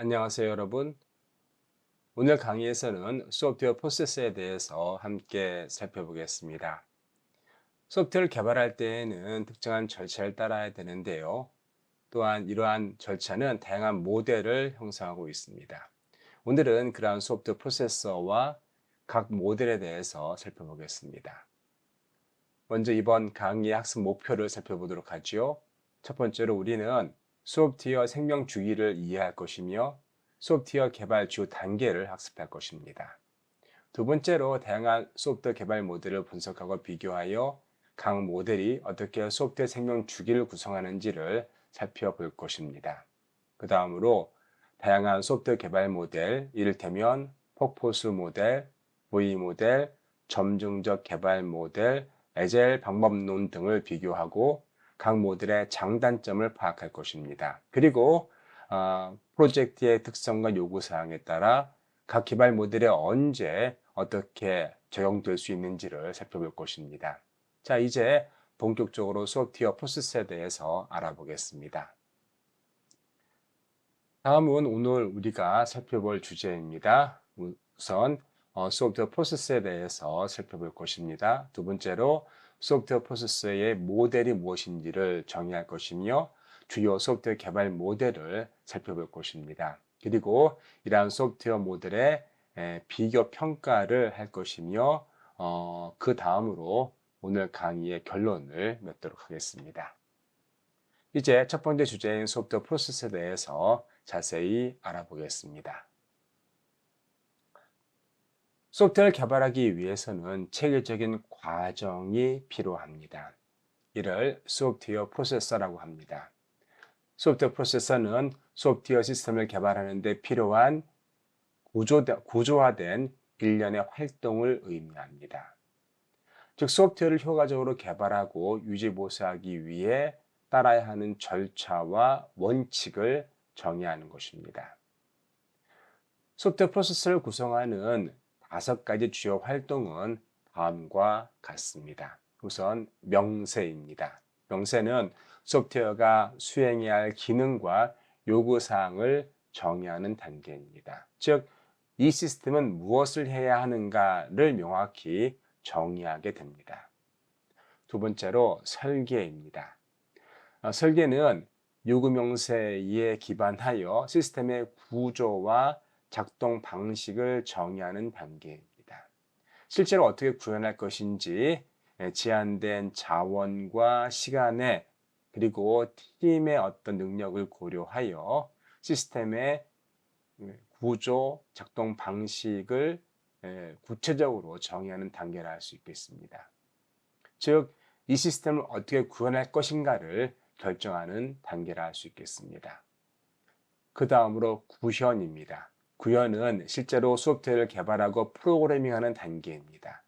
안녕하세요, 여러분. 오늘 강의에서는 소프트웨어 프로세스에 대해서 함께 살펴보겠습니다. 소프트웨어를 개발할 때에는 특정한 절차를 따라야 되는데요. 또한 이러한 절차는 다양한 모델을 형성하고 있습니다. 오늘은 그러한 소프트웨어 프로세서와 각 모델에 대해서 살펴보겠습니다. 먼저 이번 강의의 학습 목표를 살펴보도록 하죠. 첫 번째로 우리는 소프트웨어 생명 주기를 이해할 것이며 소프트웨어 개발 주요 단계를 학습할 것입니다. 두 번째로 다양한 소프트웨어 개발 모델을 분석하고 비교하여 각 모델이 어떻게 소프트웨어 생명 주기를 구성하는지를 살펴볼 것입니다. 그 다음으로 다양한 소프트웨어 개발 모델, 이를테면 폭포수 모델, V 모델, 점증적 개발 모델, 에젤 방법론 등을 비교하고 각 모델의 장단점을 파악할 것입니다. 그리고 프로젝트의 특성과 요구사항에 따라 각 개발 모델에 언제 어떻게 적용될 수 있는지를 살펴볼 것입니다. 자, 이제 본격적으로 소프트웨어 프로세스에 대해서 알아보겠습니다. 다음은 오늘 우리가 살펴볼 주제입니다. 우선 소프트웨어 프로세스에 대해서 살펴볼 것입니다. 두 번째로 소프트웨어 프로세스의 모델이 무엇인지를 정의할 것이며 주요 소프트웨어 개발 모델을 살펴볼 것입니다. 그리고 이러한 소프트웨어 모델의 비교 평가를 할 것이며 그 다음으로 오늘 강의의 결론을 맺도록 하겠습니다. 이제 첫 번째 주제인 소프트웨어 프로세스에 대해서 자세히 알아보겠습니다. 소프트웨어를 개발하기 위해서는 체계적인 과정이 필요합니다. 이를 소프트웨어 프로세서라고 합니다. 소프트웨어 프로세서는 소프트웨어 시스템을 개발하는 데 필요한 구조화된 일련의 활동을 의미합니다. 즉 소프트웨어를 효과적으로 개발하고 유지보수하기 위해 따라야 하는 절차와 원칙을 정의하는 것입니다. 소프트웨어 프로세스를 구성하는 5가지 주요 활동은 다음과 같습니다. 우선 명세입니다. 명세는 소프트웨어가 수행해야 할 기능과 요구사항을 정의하는 단계입니다. 즉, 이 시스템은 무엇을 해야 하는가를 명확히 정의하게 됩니다. 두 번째로 설계입니다. 설계는 요구 명세에 기반하여 시스템의 구조와 작동 방식을 정의하는 단계입니다. 실제로 어떻게 구현할 것인지 제한된 자원과 시간에 그리고 팀의 어떤 능력을 고려하여 시스템의 구조, 작동 방식을 구체적으로 정의하는 단계라 할 수 있겠습니다. 즉, 이 시스템을 어떻게 구현할 것인가를 결정하는 단계라 할 수 있겠습니다. 그 다음으로 구현입니다. 구현은 실제로 소프트웨어를 개발하고 프로그래밍하는 단계입니다.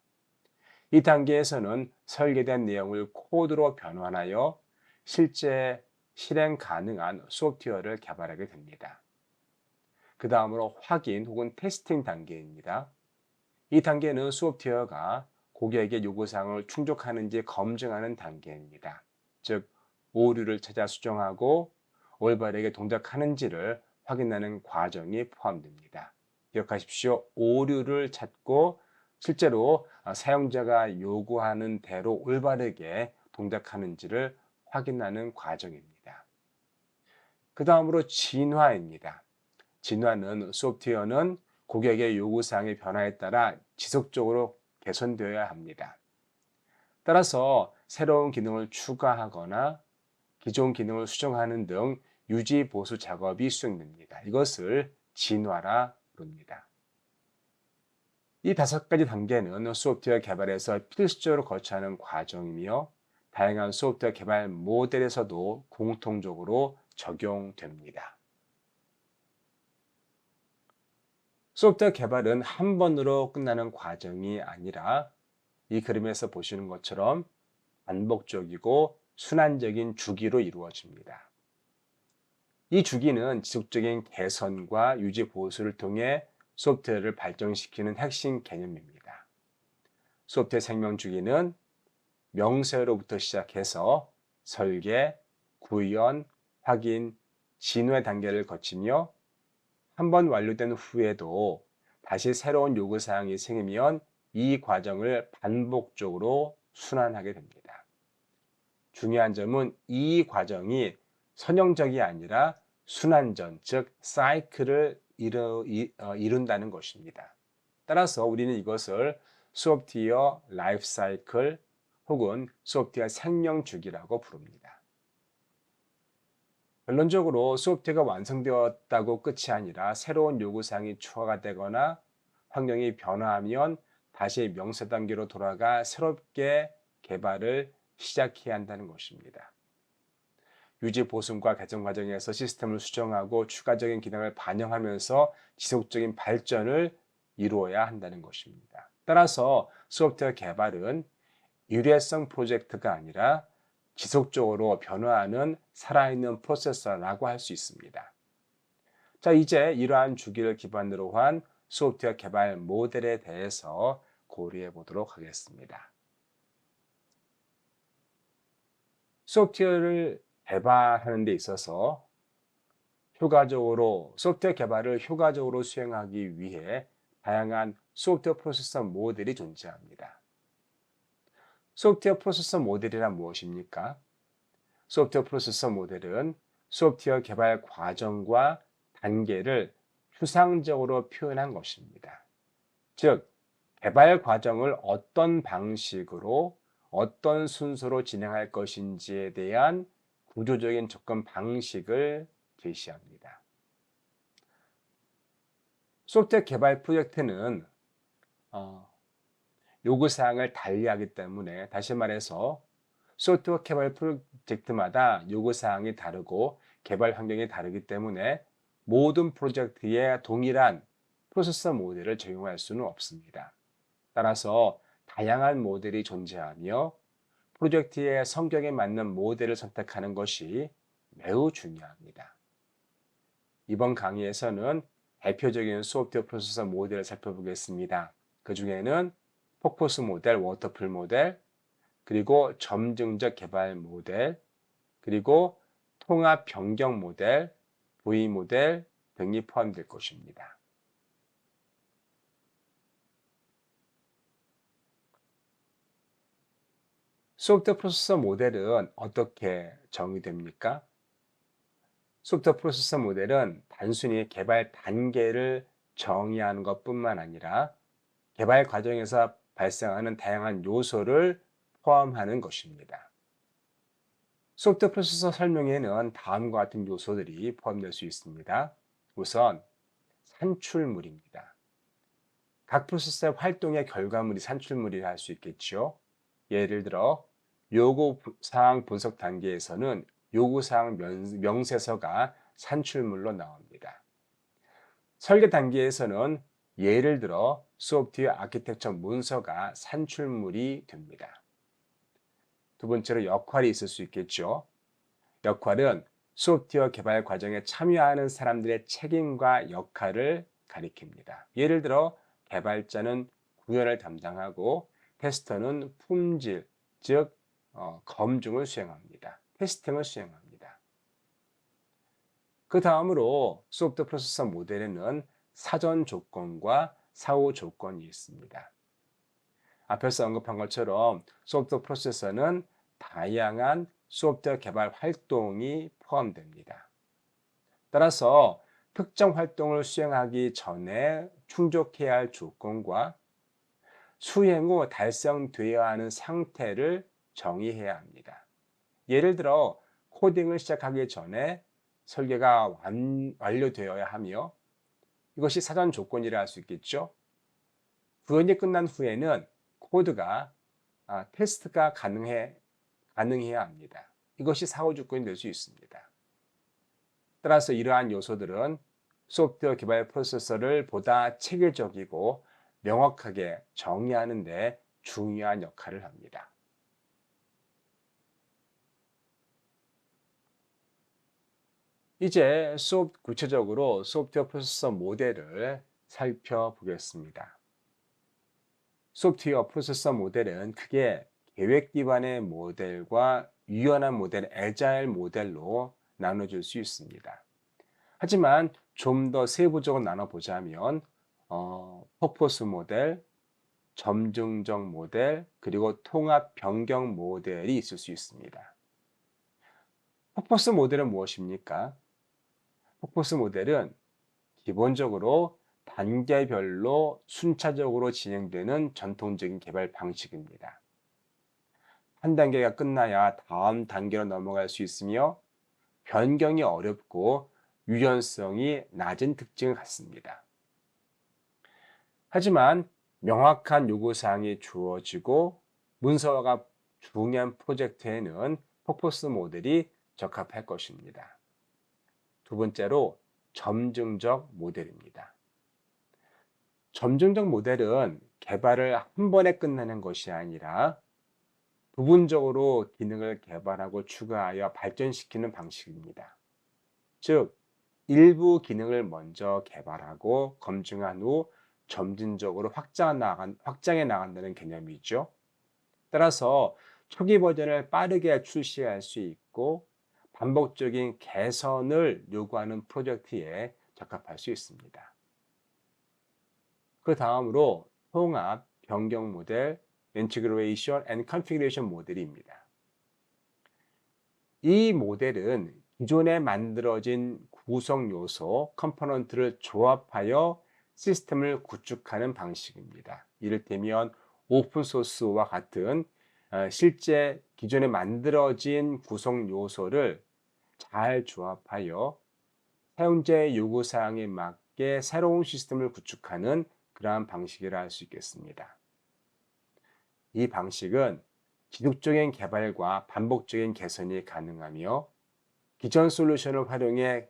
이 단계에서는 설계된 내용을 코드로 변환하여 실제 실행 가능한 소프트웨어를 개발하게 됩니다. 그 다음으로 확인 혹은 테스팅 단계입니다. 이 단계는 소프트웨어가 고객의 요구사항을 충족하는지 검증하는 단계입니다. 즉, 오류를 찾아 수정하고 올바르게 동작하는지를 확인하는 과정이 포함됩니다. 기억하십시오. 오류를 찾고 실제로 사용자가 요구하는 대로 올바르게 동작하는지를 확인하는 과정입니다. 그 다음으로 진화입니다. 진화는 소프트웨어는 고객의 요구사항의 변화에 따라 지속적으로 개선되어야 합니다. 따라서 새로운 기능을 추가하거나 기존 기능을 수정하는 등 유지 보수 작업이 수행됩니다. 이것을 진화라 부릅니다. 이 5가지 단계는 소프트웨어 개발에서 필수적으로 거쳐야 하는 과정이며 다양한 소프트웨어 개발 모델에서도 공통적으로 적용됩니다. 소프트웨어 개발은 한 번으로 끝나는 과정이 아니라 이 그림에서 보시는 것처럼 반복적이고 순환적인 주기로 이루어집니다. 이 주기는 지속적인 개선과 유지 보수를 통해 소프트웨어를 발전시키는 핵심 개념입니다. 소프트웨어 생명 주기는 명세로부터 시작해서 설계, 구현, 확인, 진화 단계를 거치며 한번 완료된 후에도 다시 새로운 요구사항이 생기면 이 과정을 반복적으로 순환하게 됩니다. 중요한 점은 이 과정이 선형적이 아니라 순환전, 즉 사이클을 이룬다는 것입니다. 따라서 우리는 이것을 소프트웨어 라이프 사이클 혹은 소프트웨어 생명 주기라고 부릅니다. 결론적으로 소프트웨어가 완성되었다고 끝이 아니라 새로운 요구사항이 추가가 되거나 환경이 변화하면 다시 명세 단계로 돌아가 새롭게 개발을 시작해야 한다는 것입니다. 유지 보승과 개선 과정에서 시스템을 수정하고 추가적인 기능을 반영하면서 지속적인 발전을 이루어야 한다는 것입니다. 따라서 소프트웨어 개발은 일회성 프로젝트가 아니라 지속적으로 변화하는 살아있는 프로세서라고 할 수 있습니다. 자, 이제 이러한 주기를 기반으로 한 소프트웨어 개발 모델에 대해서 고려해 보도록 하겠습니다. 소프트웨어를 개발하는 데 있어서 소프트웨어 개발을 효과적으로 수행하기 위해 다양한 소프트웨어 프로세서 모델이 존재합니다. 소프트웨어 프로세서 모델이란 무엇입니까? 소프트웨어 프로세서 모델은 소프트웨어 개발 과정과 단계를 추상적으로 표현한 것입니다. 즉, 개발 과정을 어떤 방식으로, 어떤 순서로 진행할 것인지에 대한 구조적인 접근 방식을 제시합니다. 소프트웨어 개발 프로젝트는 요구사항을 달리하기 때문에, 다시 말해서 소프트웨어 개발 프로젝트마다 요구사항이 다르고 개발 환경이 다르기 때문에 모든 프로젝트에 동일한 프로세서 모델을 적용할 수는 없습니다. 따라서 다양한 모델이 존재하며 프로젝트의 성격에 맞는 모델을 선택하는 것이 매우 중요합니다. 이번 강의에서는 대표적인 소프트웨어 프로세서 모델을 살펴보겠습니다. 그 중에는 폭포수 모델, 워터풀 모델, 그리고 점증적 개발 모델, 그리고 통합 변경 모델, V 모델 등이 포함될 것입니다. 소프트웨어 프로세서 모델은 어떻게 정의됩니까? 소프트웨어 프로세서 모델은 단순히 개발 단계를 정의하는 것뿐만 아니라 개발 과정에서 발생하는 다양한 요소를 포함하는 것입니다. 소프트웨어 프로세서 설명에는 다음과 같은 요소들이 포함될 수 있습니다. 우선 산출물입니다. 각 프로세서의 활동의 결과물이 산출물이라 할 수 있겠죠. 예를 들어 요구사항 분석 단계에서는 요구사항 명세서가 산출물로 나옵니다. 설계 단계에서는 예를 들어 소프트웨어 아키텍처 문서가 산출물이 됩니다. 두 번째로 역할이 있을 수 있겠죠. 역할은 소프트웨어 개발 과정에 참여하는 사람들의 책임과 역할을 가리킵니다. 예를 들어 개발자는 구현을 담당하고 테스터는 품질, 즉 검증을 수행합니다. 테스팅을 수행합니다. 그 다음으로 소프트웨어 프로세서 모델에는 사전 조건과 사후 조건이 있습니다. 앞에서 언급한 것처럼 소프트웨어 프로세서는 다양한 소프트웨어 개발 활동이 포함됩니다. 따라서 특정 활동을 수행하기 전에 충족해야 할 조건과 수행 후 달성되어야 하는 상태를 정의해야 합니다. 예를 들어 코딩을 시작하기 전에 설계가 완료되어야 하며 이것이 사전 조건이라 할 수 있겠죠. 구현이 끝난 후에는 코드가 테스트가 가능해야 합니다. 이것이 사후 조건이 될 수 있습니다. 따라서 이러한 요소들은 소프트웨어 개발 프로세서를 보다 체계적이고 명확하게 정의하는 데 중요한 역할을 합니다. 이제 구체적으로 소프트웨어 프로세서 모델을 살펴보겠습니다. 소프트웨어 프로세서 모델은 크게 계획 기반의 모델과 유연한 모델, 애자일 모델로 나눠질 수 있습니다. 하지만 좀 더 세부적으로 나눠보자면 퍼포스 모델, 점증적 모델, 그리고 통합 변경 모델이 있을 수 있습니다. 퍼포스 모델은 무엇입니까? 퍼포스 모델은 기본적으로 단계별로 순차적으로 진행되는 전통적인 개발 방식입니다. 한 단계가 끝나야 다음 단계로 넘어갈 수 있으며 변경이 어렵고 유연성이 낮은 특징을 갖습니다. 하지만 명확한 요구사항이 주어지고 문서화가 중요한 프로젝트에는 퍼포스 모델이 적합할 것입니다. 두 번째로 점증적 모델입니다. 점증적 모델은 개발을 한 번에 끝내는 것이 아니라 부분적으로 기능을 개발하고 추가하여 발전시키는 방식입니다. 즉, 일부 기능을 먼저 개발하고 검증한 후 점진적으로 확장해 나간다는 개념이죠. 따라서 초기 버전을 빠르게 출시할 수 있고 반복적인 개선을 요구하는 프로젝트에 적합할 수 있습니다. 그 다음으로 통합, 변경 모델, Integration and Configuration 모델입니다. 이 모델은 기존에 만들어진 구성 요소, 컴포넌트를 조합하여 시스템을 구축하는 방식입니다. 이를테면 오픈소스와 같은 실제 기존에 만들어진 구성 요소를 잘 조합하여 현재 요구사항에 맞게 새로운 시스템을 구축하는 그러한 방식이라 할 수 있겠습니다. 이 방식은 지속적인 개발과 반복적인 개선이 가능하며 기존 솔루션을 활용해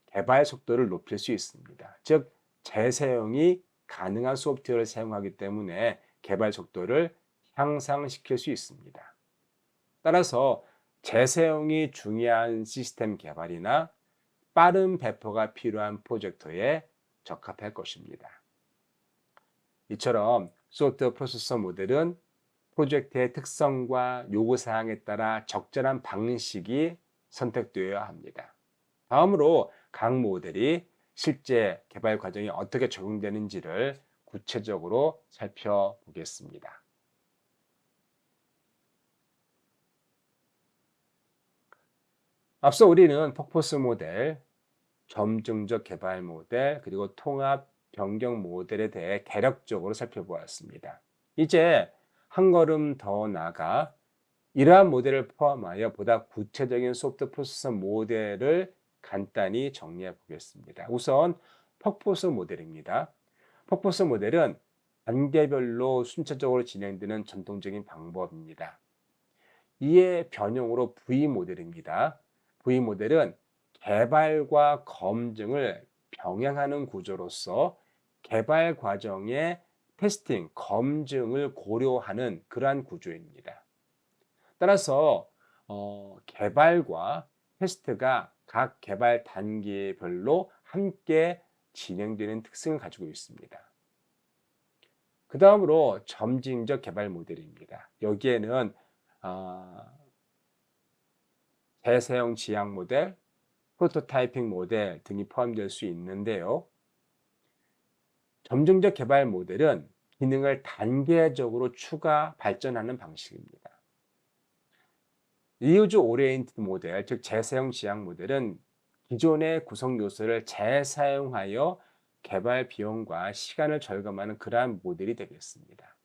개발 속도를 높일 수 있습니다. 즉, 재사용이 가능한 소프트웨어를 사용하기 때문에 개발 속도를 향상시킬 수 있습니다. 따라서 재사용이 중요한 시스템 개발이나 빠른 배포가 필요한 프로젝트에 적합할 것입니다. 이처럼 소프트웨어 프로세서 모델은 프로젝트의 특성과 요구사항에 따라 적절한 방식이 선택되어야 합니다. 다음으로 각 모델이 실제 개발 과정에 어떻게 적용되는지를 구체적으로 살펴보겠습니다. 앞서 우리는 퍼포스 모델, 점증적 개발 모델, 그리고 통합 변경 모델에 대해 개략적으로 살펴보았습니다. 이제 한 걸음 더 나아가 이러한 모델을 포함하여 보다 구체적인 소프트 프로세서 모델을 간단히 정리해 보겠습니다. 우선 퍼포스 모델입니다. 퍼포스 모델은 단계별로 순차적으로 진행되는 전통적인 방법입니다. 이에 변형으로 V 모델입니다. V 모델은 개발과 검증을 병행하는 구조로서 개발 과정의 테스팅, 검증을 고려하는 그러한 구조입니다. 따라서 개발과 테스트가 각 개발 단계별로 함께 진행되는 특성을 가지고 있습니다. 그 다음으로 점진적 개발 모델입니다. 여기에는 재사용 지향 모델, 프로토타이핑 모델 등이 포함될 수 있는데요. 점증적 개발 모델은 기능을 단계적으로 추가 발전하는 방식입니다. 리유즈 오리엔티드 모델, 즉 재사용 지향 모델은 기존의 구성 요소를 재사용하여 개발 비용과 시간을 절감하는 그러한 모델이 되겠습니다.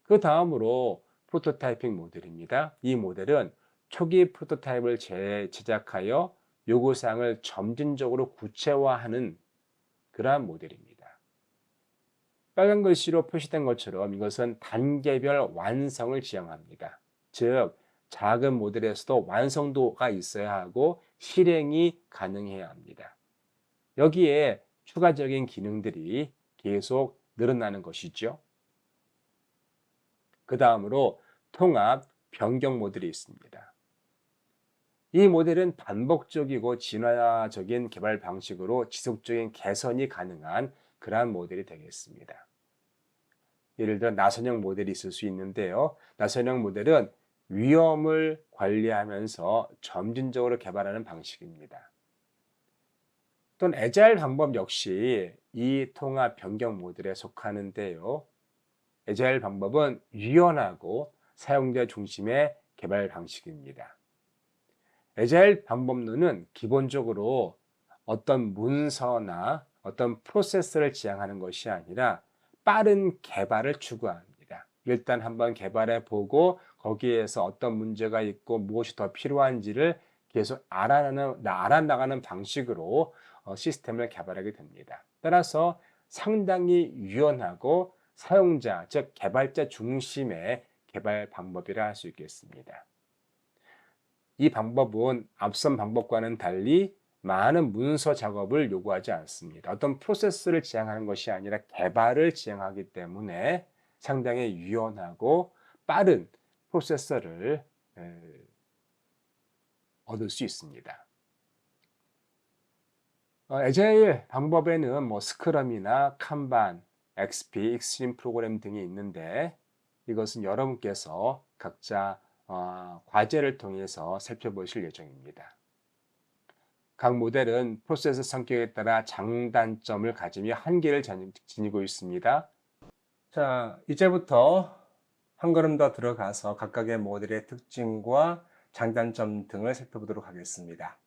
그 다음으로 프로토타이핑 모델입니다. 이 모델은 초기 프로토타입을 제작하여 요구사항을 점진적으로 구체화하는 그러한 모델입니다. 빨간 글씨로 표시된 것처럼 이것은 단계별 완성을 지향합니다. 즉, 작은 모델에서도 완성도가 있어야 하고 실행이 가능해야 합니다. 여기에 추가적인 기능들이 계속 늘어나는 것이죠. 그 다음으로 통합, 변경 모델이 있습니다. 이 모델은 반복적이고 진화적인 개발 방식으로 지속적인 개선이 가능한 그러한 모델이 되겠습니다. 예를 들어 나선형 모델이 있을 수 있는데요. 나선형 모델은 위험을 관리하면서 점진적으로 개발하는 방식입니다. 또는 애자일 방법 역시 이 통합 변경 모델에 속하는데요. 애자일 방법은 유연하고 사용자 중심의 개발 방식입니다. 애자일 방법론은 기본적으로 어떤 문서나 어떤 프로세스를 지향하는 것이 아니라 빠른 개발을 추구합니다. 일단 한번 개발해 보고 거기에서 어떤 문제가 있고 무엇이 더 필요한지를 계속 알아나가는 방식으로 시스템을 개발하게 됩니다. 따라서 상당히 유연하고 사용자, 즉 개발자 중심의 개발 방법이라 할 수 있겠습니다. 이 방법은 앞선 방법과는 달리 많은 문서 작업을 요구하지 않습니다. 어떤 프로세스를 지향하는 것이 아니라 개발을 지향하기 때문에 상당히 유연하고 빠른 프로세서를 얻을 수 있습니다. 애자일 방법에는 스크럼이나 칸반, XP, 익스트림 프로그램 등이 있는데 이것은 여러분께서 각자 과제를 통해서 살펴보실 예정입니다. 각 모델은 프로세스 성격에 따라 장단점을 가지며 한계를 지니고 있습니다. 자, 이제부터 한 걸음 더 들어가서 각각의 모델의 특징과 장단점 등을 살펴보도록 하겠습니다.